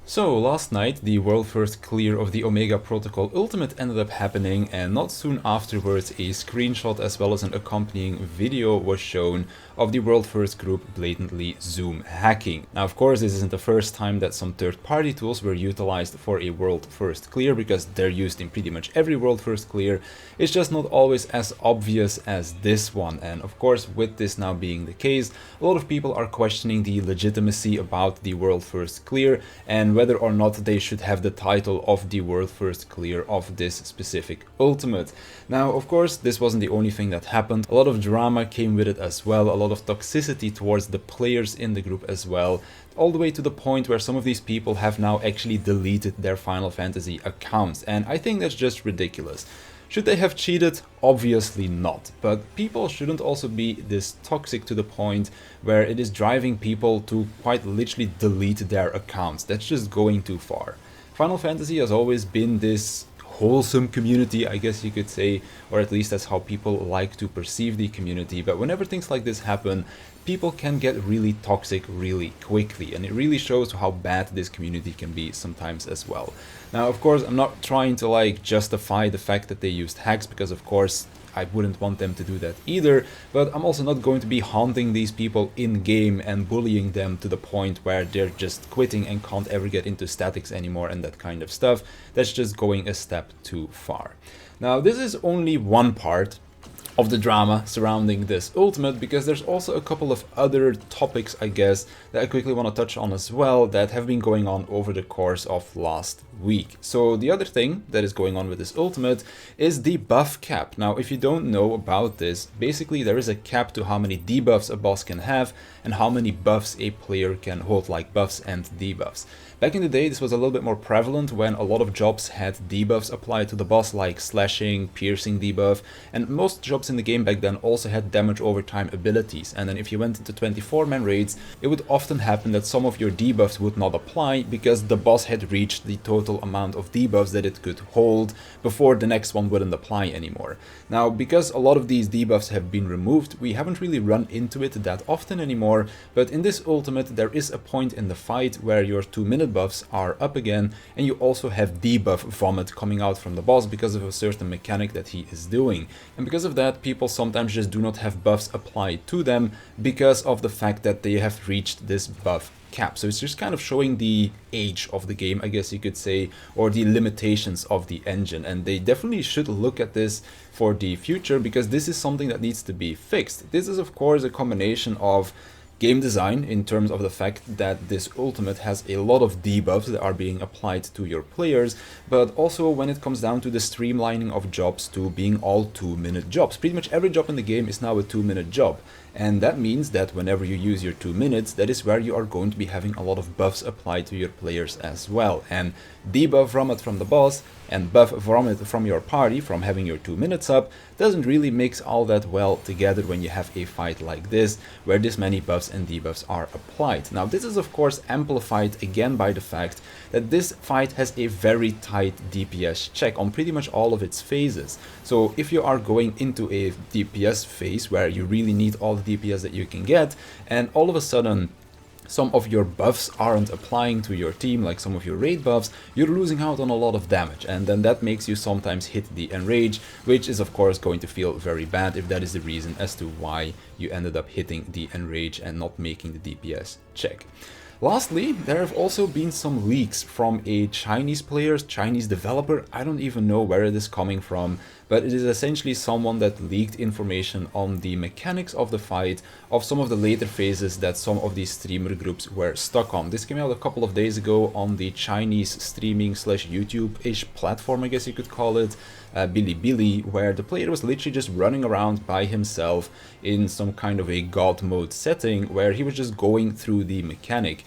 So, last night, the world first clear of the Omega Protocol Ultimate ended up happening, and not soon afterwards, a screenshot as well as an accompanying video was shown of the world first group blatantly Zoom hacking. Now, of course, this isn't the first time that some third-party tools were utilized for a world first clear, because they're used in pretty much every world first clear. It's just not always as obvious as this one, and of course, with this now being the case, a lot of people are questioning the legitimacy about the world first clear and whether or not they should have the title of the world first clear of this specific ultimate. Now, of course, this wasn't the only thing that happened. A lot of drama came with it as well, a lot of toxicity towards the players in the group as well, all the way to the point where some of these people have now actually deleted their Final Fantasy accounts, and I think that's just ridiculous. Should they have cheated? Obviously not, but people shouldn't also be this toxic to the point where it is driving people to quite literally delete their accounts. That's just going too far. Final Fantasy has always been this wholesome community, I guess you could say, or at least that's how people like to perceive the community, but whenever things like this happen, people can get really toxic really quickly, and it really shows how bad this community can be sometimes as well. Now, of course, I'm not trying to justify the fact that they used hacks, because of course I wouldn't want them to do that either, but I'm also not going to be haunting these people in-game and bullying them to the point where they're just quitting and can't ever get into statics anymore and that kind of stuff. That's just going a step too far. Now, this is only one part of the drama surrounding this ultimate, because there's also a couple of other topics, I guess, that I quickly want to touch on as well that have been going on over the course of last week. So the other thing that is going on with this ultimate is the buff cap. Now, if you don't know about this, basically there is a cap to how many debuffs a boss can have and how many buffs a player can hold, like buffs and debuffs. Back in the day, this was a little bit more prevalent when a lot of jobs had debuffs applied to the boss, like slashing, piercing debuff, and most jobs in the game back then also had damage over time abilities. And then if you went into 24-man raids, it would often happen that some of your debuffs would not apply because the boss had reached the total amount of debuffs that it could hold before the next one wouldn't apply anymore. Now, because a lot of these debuffs have been removed, we haven't really run into it that often anymore, but in this ultimate there is a point in the fight where your 2-minute buffs are up again, and you also have debuff vomit coming out from the boss because of a certain mechanic that he is doing. And because of that, people sometimes just do not have buffs applied to them because of the fact that they have reached this buff cap. So it's just kind of showing the age of the game, I guess you could say, or the limitations of the engine, and they definitely should look at this for the future, because this is something that needs to be fixed. This is of course a combination of game design in terms of the fact that this ultimate has a lot of debuffs that are being applied to your players, but also when it comes down to the streamlining of jobs to being all 2-minute jobs. Pretty much every job in the game is now a 2-minute job, and that means that whenever you use your 2 minutes, that is where you are going to be having a lot of buffs applied to your players as well. And debuff vomit from the boss and buff vomit from your party from having your 2 minutes up doesn't really mix all that well together when you have a fight like this, where this many buffs and debuffs are applied. Now, this is of course amplified again by the fact that this fight has a very tight DPS check on pretty much all of its phases. So if you are going into a DPS phase where you really need all the DPS that you can get, and all of a sudden some of your buffs aren't applying to your team, like some of your raid buffs, you're losing out on a lot of damage, and then that makes you sometimes hit the enrage, which is of course going to feel very bad if that is the reason as to why you ended up hitting the enrage and not making the DPS check. Lastly, there have also been some leaks from a Chinese player, Chinese developer. I don't even know where it is coming from, but it is essentially someone that leaked information on the mechanics of the fight of some of the later phases that some of these streamer groups were stuck on. This came out a couple of days ago on the Chinese streaming slash YouTube-ish platform, I guess you could call it, Bilibili, where the player was literally just running around by himself in some kind of a god mode setting where he was just going through the mechanic.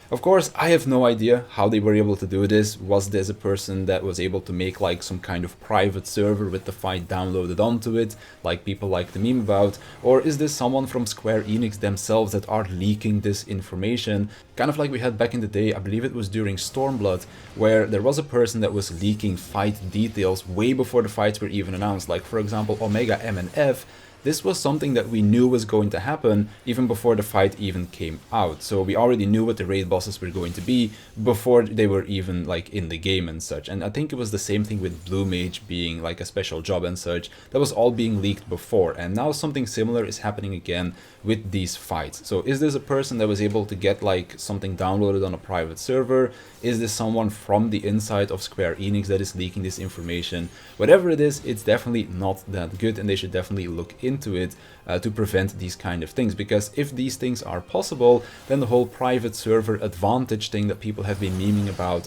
Of course, I have no idea how they were able to do this. Was this a person that was able to make like some kind of private server with the fight downloaded onto it, like people like to meme about? Or is this someone from Square Enix themselves that are leaking this information? Kind of like we had back in the day, I believe it was during Stormblood, where there was a person that was leaking fight details way before the fights were even announced. Like for example, Omega M and F this was something that we knew was going to happen even before the fight even came out. So we already knew what the raid bosses were going to be before they were even like in the game and such. And I think it was the same thing with Blue Mage being like a special job and such. That was all being leaked before, and now something similar is happening again with these fights. So is this a person that was able to get like something downloaded on a private server? Is this someone from the inside of Square Enix that is leaking this information? Whatever it is, it's definitely not that good, and they should definitely look into it to prevent these kind of things. Because if these things are possible, then the whole private server advantage thing that people have been memeing about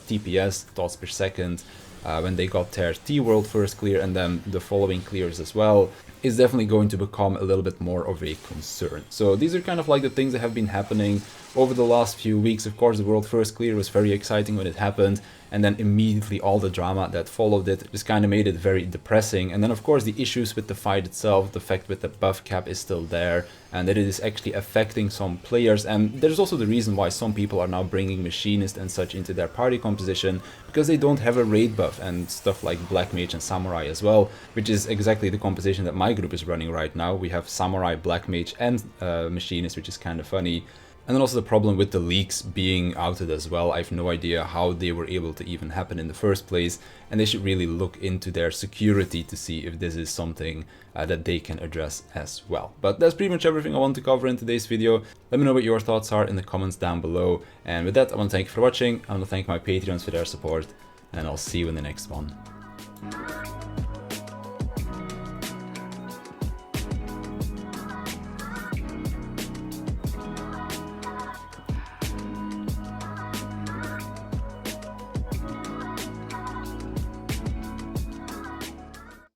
TPS, thoughts per second, when they got their T-World first clear and then the following clears as well, is definitely going to become a little bit more of a concern. So these are kind of like the things that have been happening over the last few weeks. Of course, the world first clear was very exciting when it happened, and then immediately all the drama that followed it just kind of made it very depressing. And then of course the issues with the fight itself, the fact that the buff cap is still there and that it is actually affecting some players. And there's also the reason why some people are now bringing Machinist and such into their party composition, because they don't have a raid buff, and stuff like Black Mage and Samurai as well, which is exactly the composition that my group is running right now. We have Samurai, Black Mage and Machinist, which is kind of funny. And then also the problem with the leaks being outed as well. I have no idea how they were able to even happen in the first place, and they should really look into their security to see if this is something that they can address as well. But that's pretty much everything I want to cover in today's video. Let me know what your thoughts are in the comments down below. And with that, I want to thank you for watching. I want to thank my Patreons for their support, and I'll see you in the next one.